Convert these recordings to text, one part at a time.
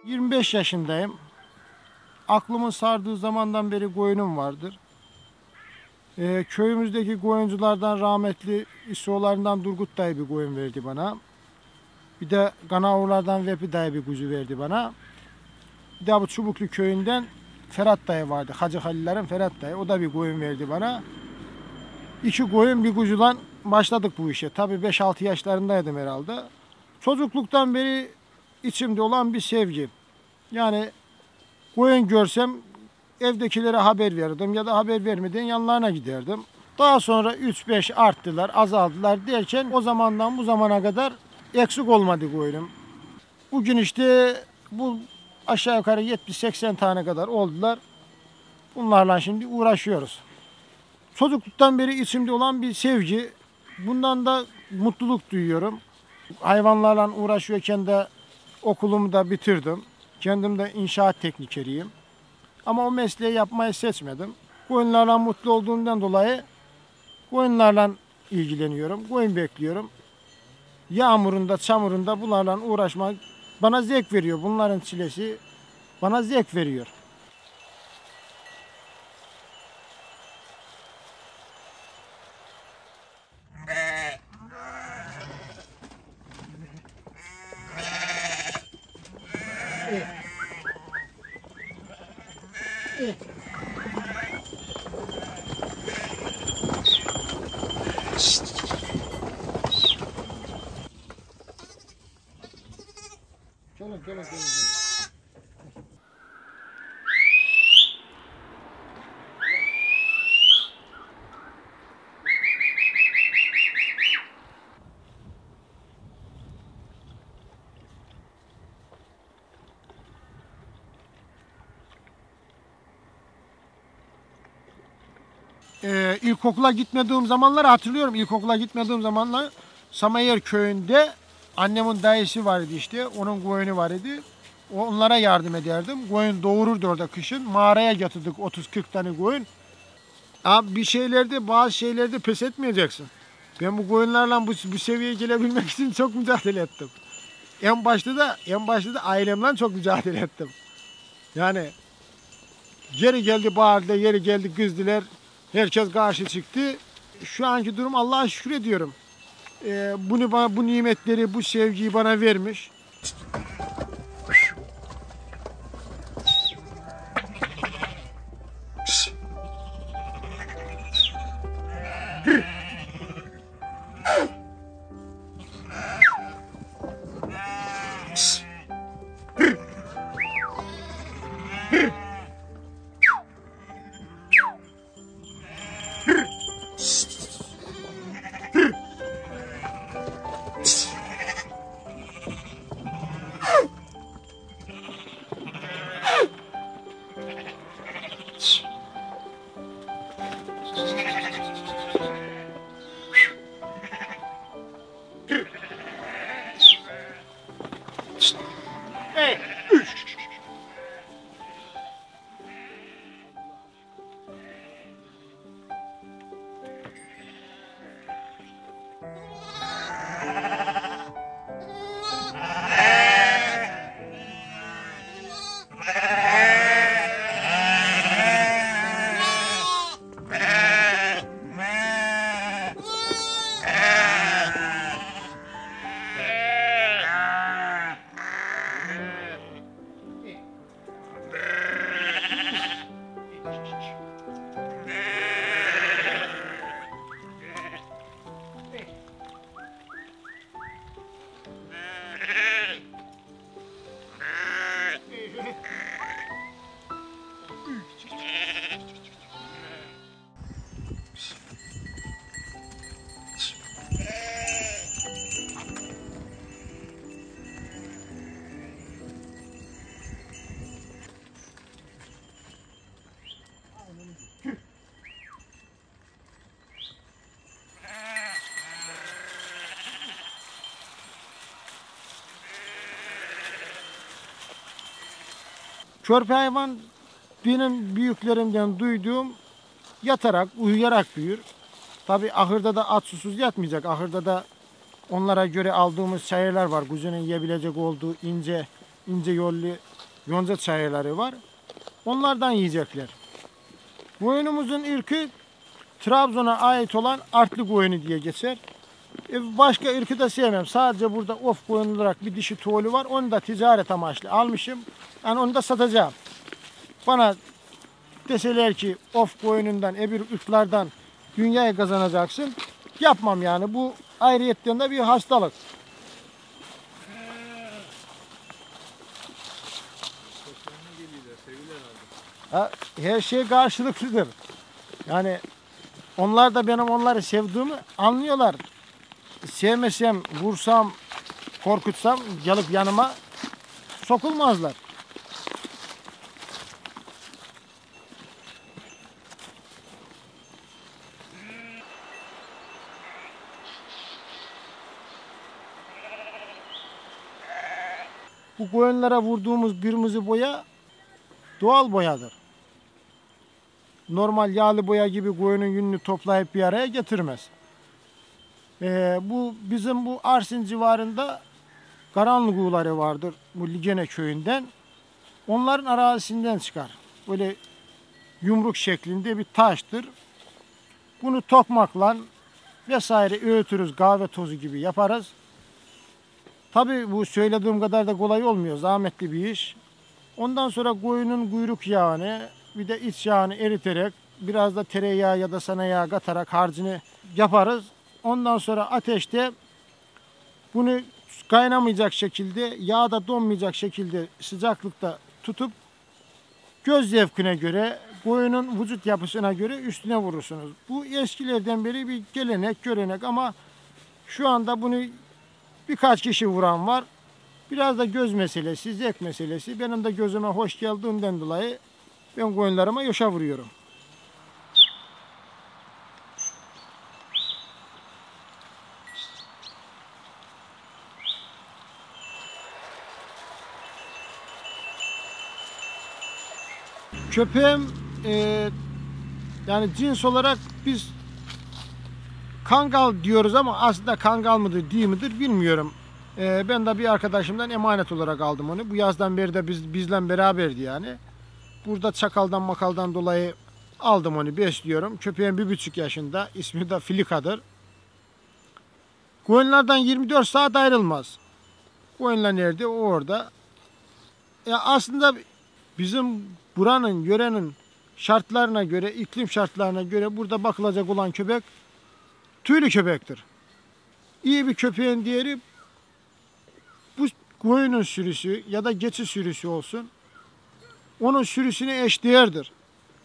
...25 yaşındayım. Aklımın sardığı zamandan beri koyunum vardır. Köyümüzdeki koyunculardan rahmetli İsoğullarından Durgut dayı bir koyun verdi bana. Bir de Ganavurlardan Vepi dayı bir kuzu verdi bana. Bir de bu Çubuklu köyünden Ferhat dayı vardı. Hacı Haliller'in Ferhat dayı. O da bir koyun verdi bana. 2 koyun bir kuzudan başladık bu işe. Tabii 5-6 yaşlarındaydım herhalde. Çocukluktan beri içimde olan bir sevgi. Yani koyun görsem evdekilere haber verirdim ya da haber vermeden yanlarına giderdim. Daha sonra 3-5 arttılar, azaldılar derken o zamandan bu zamana kadar eksik olmadı koyunum. Bugün işte bu aşağı yukarı 70-80 tane kadar oldular. Bunlarla şimdi uğraşıyoruz. Çocukluktan beri içimde olan bir sevgi. Bundan da mutluluk duyuyorum. Hayvanlarla uğraşıyorken de okulumu da bitirdim. Kendim de inşaat teknikeriyim. Ama o mesleği yapmayı seçmedim. Koyunlarla mutlu olduğumdan dolayı koyunlarla ilgileniyorum. Koyun bekliyorum. Yağmurunda, çamurunda bunlarla uğraşmak bana zevk veriyor. Bunların çilesi bana zevk veriyor. Gelin. İlkokula gitmediğim zamanları hatırlıyorum. İlkokula gitmediğim zamanlar Samayer köyünde annemin dayısı vardı işte. Onun koyunu vardı. Onlara yardım ederdim. Koyun doğururdu orada kışın. Mağaraya getirdik 30-40 tane koyun. Abi bazı şeylerde pes etmeyeceksin. Ben bu koyunlarla bu seviyeye gelebilmek için çok mücadele ettim. En başta da ailemle çok mücadele ettim. Yani yeri geldi bağırdılar, yeri geldi kızdılar. Herkes karşı çıktı. Şu anki durum Allah'a şükür ediyorum. Bu nimetleri, bu sevgiyi bana vermiş. Körpe hayvan benim büyüklerimden duyduğum yatarak, uyuyarak büyür. Tabi ahırda da aç susuz yatmayacak. Ahırda da onlara göre aldığımız çayırlar var. Kuzunun yiyebilecek olduğu ince yollu yonca çayırları var. Onlardan yiyecekler. Koyunumuzun ırkı Trabzon'a ait olan Artlı koyunu diye geçer. Başka ırkı da sevmem. Sadece burada of koyun olarak bir dişi tuğlu var. Onu da ticaret amaçlı almışım. Yani onu da satacağım. Bana deseler ki of koyunundan, öbür ırklardan dünyayı kazanacaksın. Yapmam yani. Bu ayrıyetten de bir hastalık. Her şey karşılıklıdır. Yani onlar da benim onları sevdiğimi anlıyorlar. Sevmesem, vursam, korkutsam gelip yanıma sokulmazlar. Bu koyunlara vurduğumuz kırmızı boya doğal boyadır. Normal yağlı boya gibi koyunun yününü toplayıp bir araya getirmez. Bu bizim bu Arsin civarında karanlık kuğuları vardır bu Ligene köyünden. Onların arazisinden çıkar. Böyle yumruk şeklinde bir taştır. Bunu tokmakla vesaire öğütürüz, kahve tozu gibi yaparız. Tabii bu söylediğim kadar da kolay olmuyor, zahmetli bir iş. Ondan sonra koyunun kuyruk yağını bir de iç yağını eriterek biraz da tereyağı ya da sana yağ katarak harcını yaparız. Ondan sonra ateşte bunu kaynamayacak şekilde, yağda donmayacak şekilde sıcaklıkta tutup göz zevkine göre, koyunun vücut yapısına göre üstüne vurursunuz. Bu eskilerden beri bir gelenek, görenek ama şu anda bunu birkaç kişi vuran var. Biraz da göz meselesi, zevk meselesi. Benim de gözüme hoş geldiğinden dolayı ben koyunlarıma yoşa vuruyorum. Köpeğim yani cins olarak biz Kangal diyoruz ama aslında Kangal mıdır değil midir bilmiyorum. Ben de bir arkadaşımdan emanet olarak aldım onu. Bu yazdan beri de bizle beraberdi yani. Burada çakaldan makaldan dolayı aldım onu, besliyorum. Köpeğim 1,5 yaşında. İsmi de Filika'dır. Koyunlardan 24 saat ayrılmaz. Koyunlar nerede? O orada. Aslında bizim buranın, yörenin şartlarına göre, iklim şartlarına göre burada bakılacak olan köpek tüylü köpektir. İyi bir köpeğin diğeri bu koyunun sürüsü ya da geçi sürüsü olsun. Onun sürüsüne eşdeğerdir.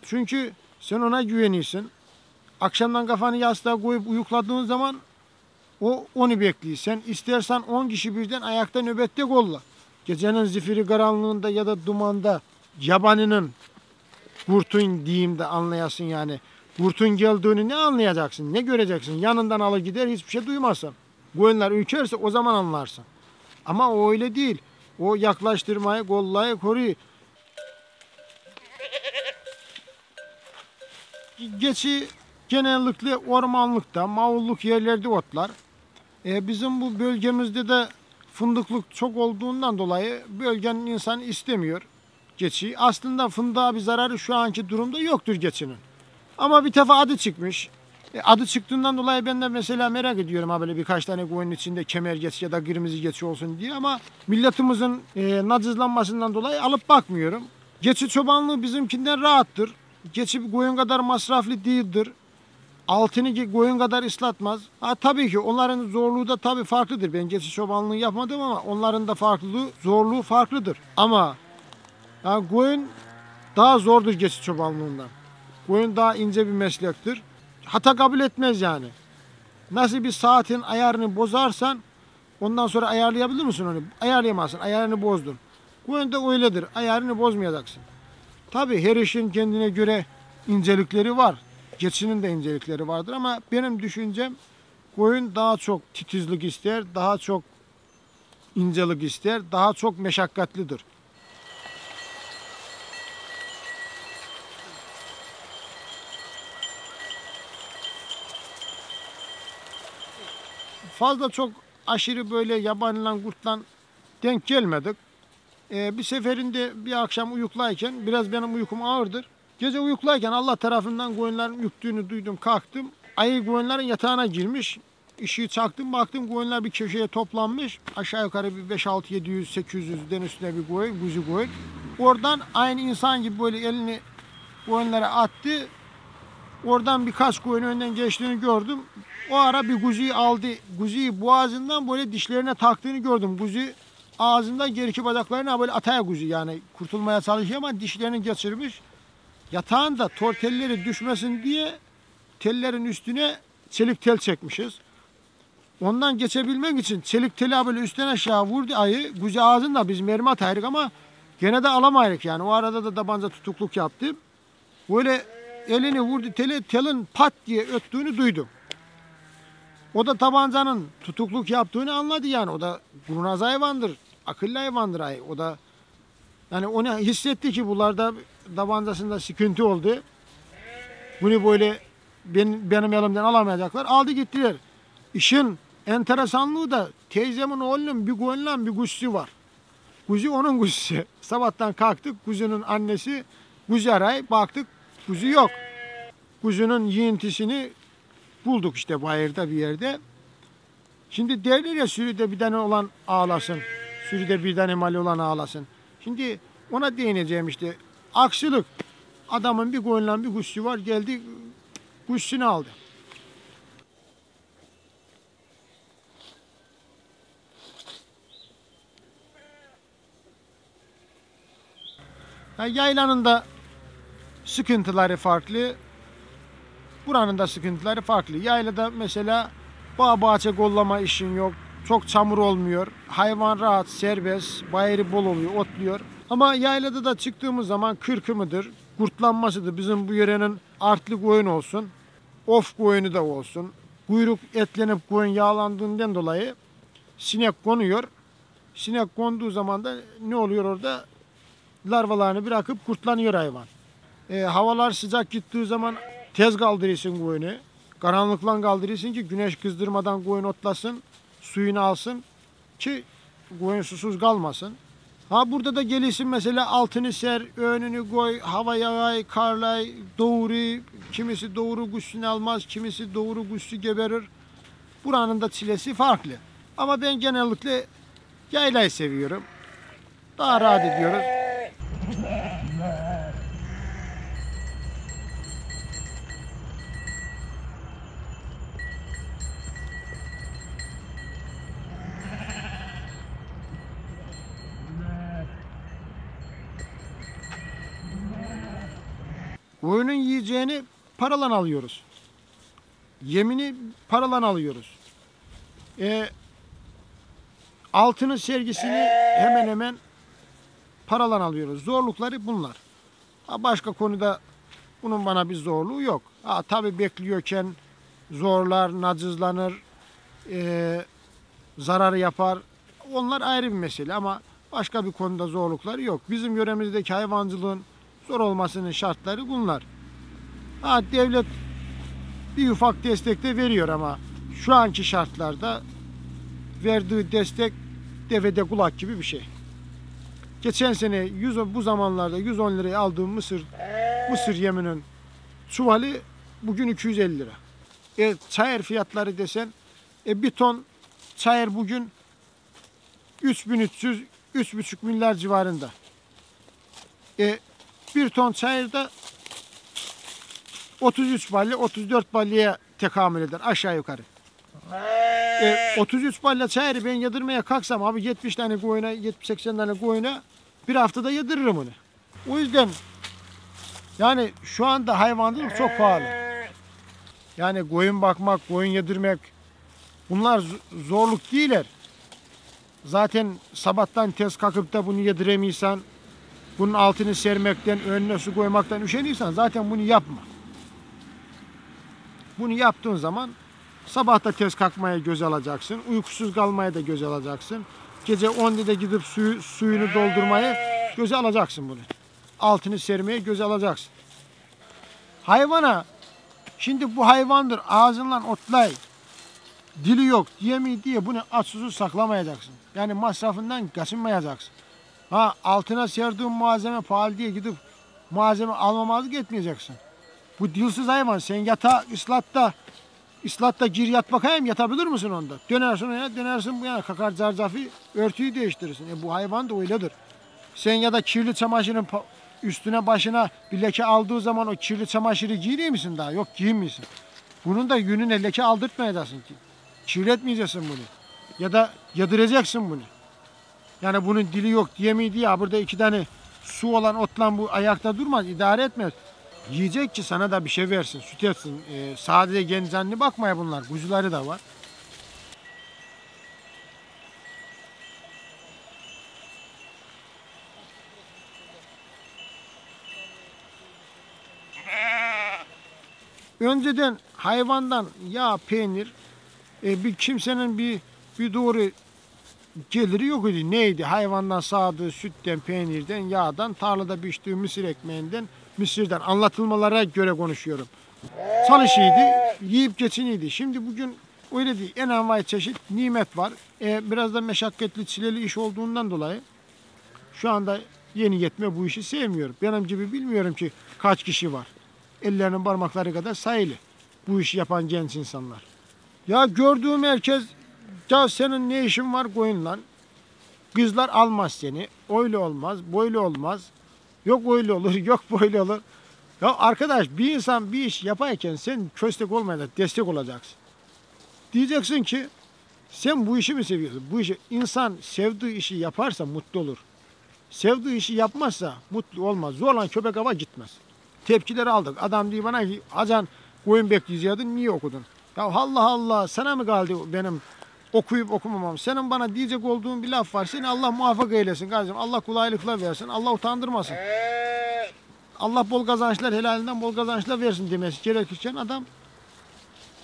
Çünkü sen ona güveniyorsun. Akşamdan kafanı yastığa koyup uyukladığın zaman o onu bekliyor. Sen istersen 10 kişi birden ayakta nöbette kolla. Gecenin zifiri karanlığında ya da dumanda yabanının kurtun diyeyim de anlayasın yani. Kurtun geldiğini ne anlayacaksın, ne göreceksin? Yanından alır gider hiçbir şey duymazsın. Koyunlar ürkerse o zaman anlarsın. Ama o öyle değil. O yaklaştırmayı, kollayı koruyor. Geçi genellikle ormanlıkta, mavulluk yerlerde otlar. Bizim bu bölgemizde de fındıklık çok olduğundan dolayı bölgenin insanı istemiyor geçi. Aslında fındığa bir zararı şu anki durumda yoktur geçinin. Ama bir defa adı çıkmış. Adı çıktığından dolayı ben de mesela merak ediyorum ha böyle birkaç tane koyunun içinde kemer geçi ya da kırmızı geçi olsun diye ama milletimizin nacizlanmasından dolayı alıp bakmıyorum. Geçi çobanlığı bizimkinden rahattır. Geçi koyun kadar masraflı değildir. Altını koyun kadar ıslatmaz. Tabii ki onların zorluğu da tabii farklıdır. Ben geçi çobanlığı yapmadım ama onların da farklılığı, zorluğu farklıdır. Ama yani koyun daha zordur geçi çobanlığından. Koyun daha ince bir meslektir. Hata kabul etmez yani. Nasıl bir saatin ayarını bozarsan ondan sonra ayarlayabilir misin onu? Ayarlayamazsın. Ayarını bozdun. Koyun da öyledir. Ayarını bozmayacaksın. Tabii her işin kendine göre incelikleri var. Geçinin de incelikleri vardır ama benim düşüncem koyun daha çok titizlik ister, daha çok incelik ister, daha çok meşakkatlidir. fazla çok aşırı böyle yabanla kurtla denk gelmedik. Bir seferinde bir akşam uyuklayken, biraz benim uykum ağırdır. Gece uyuklayken Allah tarafından koyunların ürktüğünü duydum, kalktım. Ayı koyunların yatağına girmiş. Işığı çaktım, baktım koyunlar bir köşeye toplanmış. Aşağı yukarı bir 5-6-700-800'den üstüne bir koyun, kuzu koyun. Oradan aynı insan gibi böyle elini koyunlara attı. Oradan birkaç koyun önden geçtiğini gördüm. O ara bir kuzuyu aldı. Kuzuyu boğazından böyle dişlerine taktığını gördüm. Kuzu ağzından geriki bacaklarına böyle ataya kuzu, yani kurtulmaya çalışıyor ama dişlerini geçirmiş. Yatağında tortelleri düşmesin diye tellerin üstüne çelik tel çekmişiz. Ondan geçebilmek için çelik teli böyle üstten aşağı vurdu ayı. Kuzu ağzında biz mermi ataydık ama gene de alamaydık yani. O arada da tabanca tutukluk yaptı. Böyle elini vurdu teli, telin pat diye öttüğünü duydum. O da tabancanın tutukluk yaptığını anladı yani. O da kurnaz hayvandır, akıllı hayvandır ayı. O da yani onu hissetti ki bunlarda tabancasında sıkıntı oldu. Bunu böyle benim elimden alamayacaklar. Aldı gittiler. İşin enteresanlığı da teyzemin oğlunun bir koyunla bir kuşu var. Kuzu onun kuzusu. Sabahtan kalktık, kuzunun annesi kuzu arayıp baktık, kuzu yok. Kuzunun yiyintisini bulduk işte bayırda bir yerde. Şimdi derler ya, sürüde bir tane olan ağlasın. Sürüde bir tane mali olan ağlasın. Şimdi ona değineceğim işte. Aksilik. Adamın bir koyunla bir kuşu var, geldi kuşunu aldı. Yani yaylanın da sıkıntıları farklı. Buranın da sıkıntıları farklı. Yaylada mesela bağ bahçe kollama işin yok. Çok çamur olmuyor. Hayvan rahat, serbest, bayırı bol oluyor, otluyor. Ama yaylada da çıktığımız zaman kırkımıdır, kurtlanmasıdır. Bizim bu yörenin artlı koyun olsun, of koyunu da olsun. Kuyruk etlenip koyun yağlandığından dolayı sinek konuyor. Sinek konduğu zaman da ne oluyor orada? Larvalarını bırakıp kurtlanıyor hayvan. Havalar sıcak gittiği zaman tez kaldırırsın koyunu. Karanlıkla kaldırırsın ki güneş kızdırmadan koyun otlasın, suyunu alsın ki koyun susuz kalmasın. Ha burada da gelirsin mesela altını ser, önünü koy, hava yağay, karlay, doğuru. Kimisi doğuru kuşunu almaz, kimisi doğuru kuşu geberir. Buranın da çilesi farklı. Ama ben genellikle yaylayı seviyorum. Daha rahat ediyoruz. Koyunun yiyeceğini paralan alıyoruz. Yemini paralan alıyoruz. Altının sergisini hemen hemen paralan alıyoruz. Zorlukları bunlar. Başka konuda bunun bana bir zorluğu yok. Tabii bekliyorken zorlar, nacızlanır, zarar yapar. Onlar ayrı bir mesele ama başka bir konuda zorlukları yok. Bizim yöremizdeki hayvancılığın zor olmasının şartları bunlar. Devlet bir ufak destek de veriyor ama şu anki şartlarda verdiği destek devede kulak gibi bir şey. Geçen sene bu zamanlarda 110 liraya aldığım mısır yeminin çuvalı bugün 250 lira. Çayır fiyatları desen bir ton çayır bugün 3.300-3.5 milyar civarında. Bir ton çayırda 33 balya 34 balyaya tekamül eder aşağı yukarı. 33 balya çayırı ben yedirmeye kalksam abi 70 tane koyuna 70-80 tane koyuna bir haftada yediririm onu. O yüzden yani şu anda hayvancılık çok pahalı. Yani koyun bakmak, koyun yedirmek bunlar zorluk değiller. Zaten sabahtan tez kalkıp da bunu yediremiyorsan, bunun altını sermekten, önüne su koymaktan üşeniyorsan zaten bunu yapma. Bunu yaptığın zaman sabahta tez kalkmaya göz alacaksın, uykusuz kalmaya da göz alacaksın. Gece 10'da gidip suyunu doldurmaya göze alacaksın bunu. Altını sermeye göze alacaksın. Hayvana, şimdi bu hayvandır ağzından otlay. dili yok diyemiyor diye bunu aç susuz saklamayacaksın. Yani masrafından kaçınmayacaksın. Ha, altına serdiğin malzeme pahalı diye gidip malzeme almamazlık etmeyeceksin. Bu dilsiz hayvan sen yatağa ıslatta gir yat bakayım, yatabilir misin onda? Dönersin oraya, dönersin bu yana, kakar zarzafi örtüyü değiştirirsin. Bu hayvan da öyledir. Sen ya da kirli çamaşırın üstüne başına bir leke aldığı zaman o kirli çamaşırı giyiyor musun daha? Yok, giymiyorsun. Bunun da yününe leke aldırtmayacaksın ki. Kirletmeyeceksin bunu. Ya da yedireceksin bunu. Yani bunun dili yok diyemiyor diye burada iki tane su olan otlan bu ayakta durmaz, idare etmez. Yiyecek ki sana da bir şey versin, süt etsin. Sadece kendi canlı bakmaya bunlar, kuzuları da var. Önceden hayvandan yağ, peynir, bir kimsenin bir doğru geliri yok idi. Neydi? Hayvandan sağdığı sütten, peynirden, yağdan, tarlada biçtiği mısır ekmeğinden, mısırdan. Anlatılmalara göre konuşuyorum. Çalışıydı, yiyip geçiniydi. Şimdi bugün öyle değil. En envai çeşit nimet var. Biraz da meşakkatli, çileli iş olduğundan dolayı şu anda yeni yetme bu işi sevmiyor. Benim gibi bilmiyorum ki kaç kişi var. Ellerinin parmakları kadar sayılı bu işi yapan genç insanlar. Ya gördüğüm herkes, ya senin ne işin var koyunla? Kızlar almaz seni. Öyle olmaz, böyle olmaz. Yok öyle olur, yok böyle olur. Ya arkadaş, bir insan bir iş yaparken sen köstek olmayana destek olacaksın. Diyeceksin ki sen bu işi mi seviyorsun? Bu işi, insan sevdiği işi yaparsa mutlu olur. Sevdiği işi yapmazsa mutlu olmaz. Zorlan köpek hava gitmez. Tepkileri aldık. Adam diyor bana ki Hacan koyun bekleyecektin, niye okudun? Ya Allah Allah, sana mı kaldı benim okuyup okumamam? Senin bana diyecek olduğun bir laf var. Seni Allah muvaffak eylesin kardeşim. Allah kolaylıklar versin. Allah utandırmasın. Allah bol kazançlar, helalinden bol kazançlar versin demesi gerekirken adam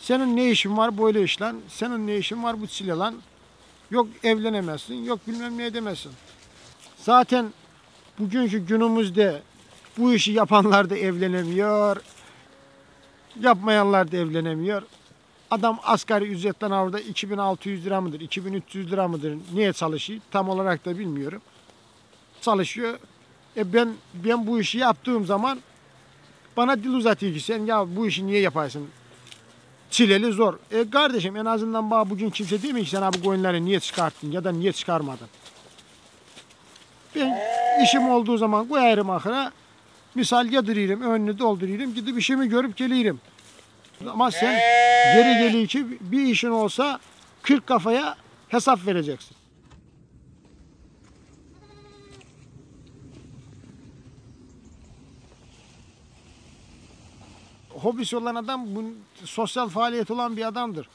senin ne işin var böyle işlen, senin ne işin var bu çilelan, yok evlenemezsin, yok bilmem ne edemezsin. Zaten bugünkü günümüzde bu işi yapanlar da evlenemiyor, yapmayanlar da evlenemiyor. Adam asgari ücretten orada 2600 lira mıdır, 2300 lira mıdır, niye çalışıyor tam olarak da bilmiyorum. Çalışıyor. Ben bu işi yaptığım zaman bana dil uzatıyor ki sen ya bu işi niye yaparsın? Çileli zor. Kardeşim en azından bana bugün kimse demiyor ki sen abi koyunları niye çıkarttın ya da niye çıkarmadın? Ben işim olduğu zaman koyarım ahıra. Misal yadırırım, önünü doldururum, gidip işimi görüp gelirim. Ama sen geri geliyor ki bir işin olsa 40 kafaya hesap vereceksin. Hobisi olan adam sosyal faaliyet olan bir adamdır.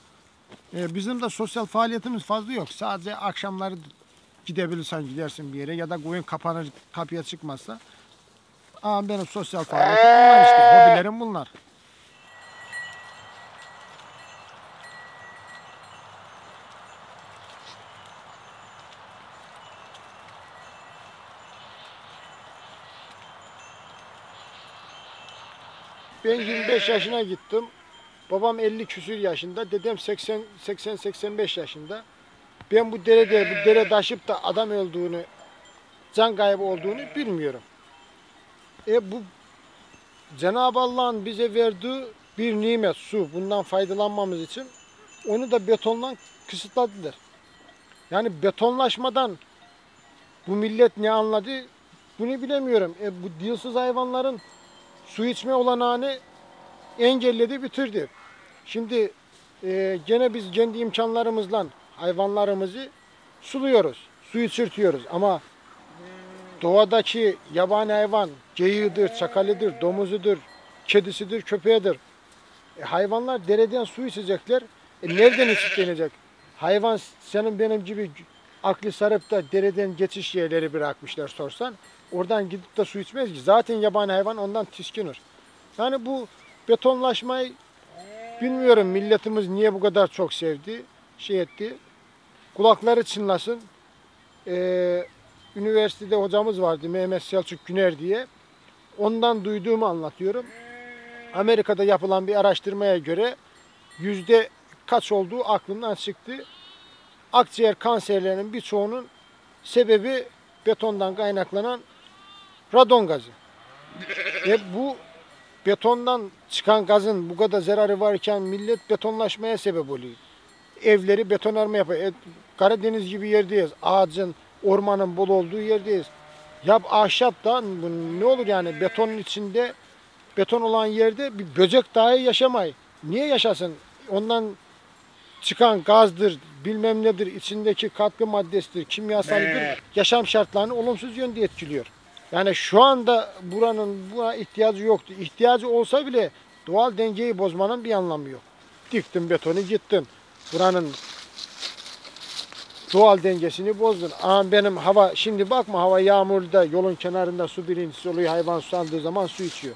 Bizim de sosyal faaliyetimiz fazla yok. Sadece akşamları gidebilirsen gidersin bir yere ya da koyun kapanır kapıya çıkmazsa. Ama benim sosyal faaliyetim bunlar işte. Hobilerim bunlar. Ben 25 yaşına gittim. Babam 50 küsür yaşında, dedem 80-85 yaşında. Ben bu dere taşıp da adam öldüğünü, can kaybı olduğunu bilmiyorum. Bu Cenab-ı Allah'ın bize verdiği bir nimet, su. Bundan faydalanmamız için onu da betonla kısıtladılar. Yani betonlaşmadan bu millet ne anladı bunu bilemiyorum. Bu dilsiz hayvanların su içme olanağını engelledi, bitirdi. Şimdi gene biz kendi imkanlarımızla hayvanlarımızı suluyoruz, su içirtiyoruz ama doğadaki yabani hayvan, geyiğidir, çakalıdır, domuzudur, kedisidir, köpeğidir. Hayvanlar dereden su içecekler. Nereden içiplenecek? Hayvan senin benim gibi aklı sarıp da dereden geçiş yerleri bırakmışlar sorsan. Oradan gidip de su içmez ki. Zaten yabani hayvan ondan tiskinir. Yani bu betonlaşmayı bilmiyorum milletimiz niye bu kadar çok sevdi, şey etti. Kulakları çınlasın. Üniversitede hocamız vardı Mehmet Selçuk Güner diye. Ondan duyduğumu anlatıyorum. Amerika'da yapılan bir araştırmaya göre kaç olduğu aklımdan çıktı. Akciğer kanserlerinin birçoğunun sebebi betondan kaynaklanan radon gazı. Bu betondan çıkan gazın bu kadar zararı varken millet betonlaşmaya sebep oluyor. Evleri betonarme yapıyor. Karadeniz gibi yerdeyiz. Ağacın, ormanın bol olduğu yerdeyiz. Ya ahşap da ne olur yani betonun içinde, beton olan yerde bir böcek dahi yaşamay. Niye yaşasın? Ondan çıkan gazdır, bilmem nedir, içindeki katkı maddesidir, kimyasaldır, yaşam şartlarını olumsuz yönde etkiliyor. Yani şu anda buranın buna ihtiyacı yoktu. İhtiyacı olsa bile doğal dengeyi bozmanın bir anlamı yok. Diktin betonu gittin. Buranın doğal dengesini bozdun. Ama benim hava, şimdi bakma hava yağmurda, yolun kenarında su birintisi oluyor. Hayvan sulandığı zaman su içiyor.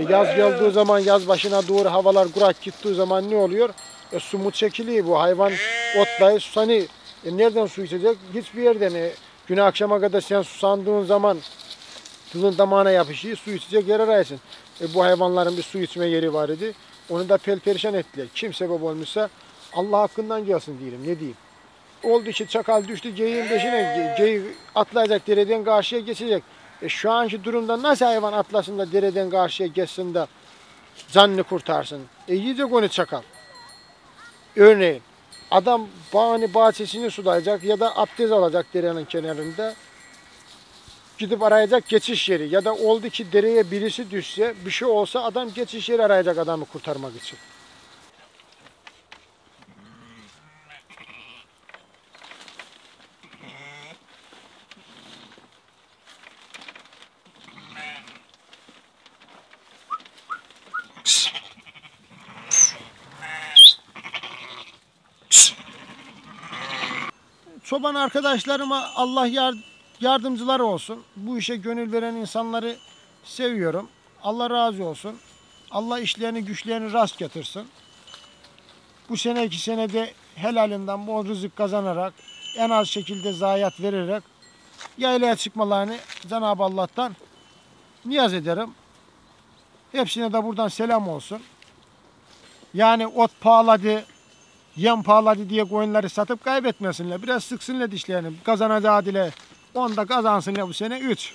Yaz geldiği zaman, yaz başına doğru havalar kurak gittiği zaman ne oluyor? Su mu çekiliyor, bu hayvan otlayı susanıyor. Nereden su içecek? Hiçbir yerden. Güne akşama kadar sen susandığın zaman tuzun damağına yapışıyor, su içecek yer arayasın. Bu hayvanların bir su içme yeri var idi. Onu da perişan ettiler. Kim sebep olmuşsa Allah hakkından gelsin diyelim, ne diyeyim. Oldu ki çakal düştü geyiğin peşine, geyik atlayacak, dereden karşıya geçecek. Şu anki durumda nasıl hayvan atlasın da dereden karşıya geçsin de canını kurtarsın? Yiyecek onu çakal. Örneğin adam bahçesini sulayacak ya da abdest alacak derenin kenarında. Gidip arayacak geçiş yeri ya da oldu ki dereye birisi düşse, bir şey olsa adam geçiş yeri arayacak adamı kurtarmak için. Çoban arkadaşlarıma Allah yardımcıları olsun. Bu işe gönül veren insanları seviyorum. Allah razı olsun. Allah işlerini güçlerini rast getirsin. Bu seneki senede helalinden bol rızık kazanarak, en az şekilde zayiat vererek yaylaya çıkmalarını Cenab-ı Allah'tan niyaz ederim. Hepsine de buradan selam olsun. Yani ot pahalı, yem pahalı diye koyunları satıp kaybetmesinler. Biraz sıksınlar dişlerini. Kazanacağı dile 10'da kazansınlar bu sene 3.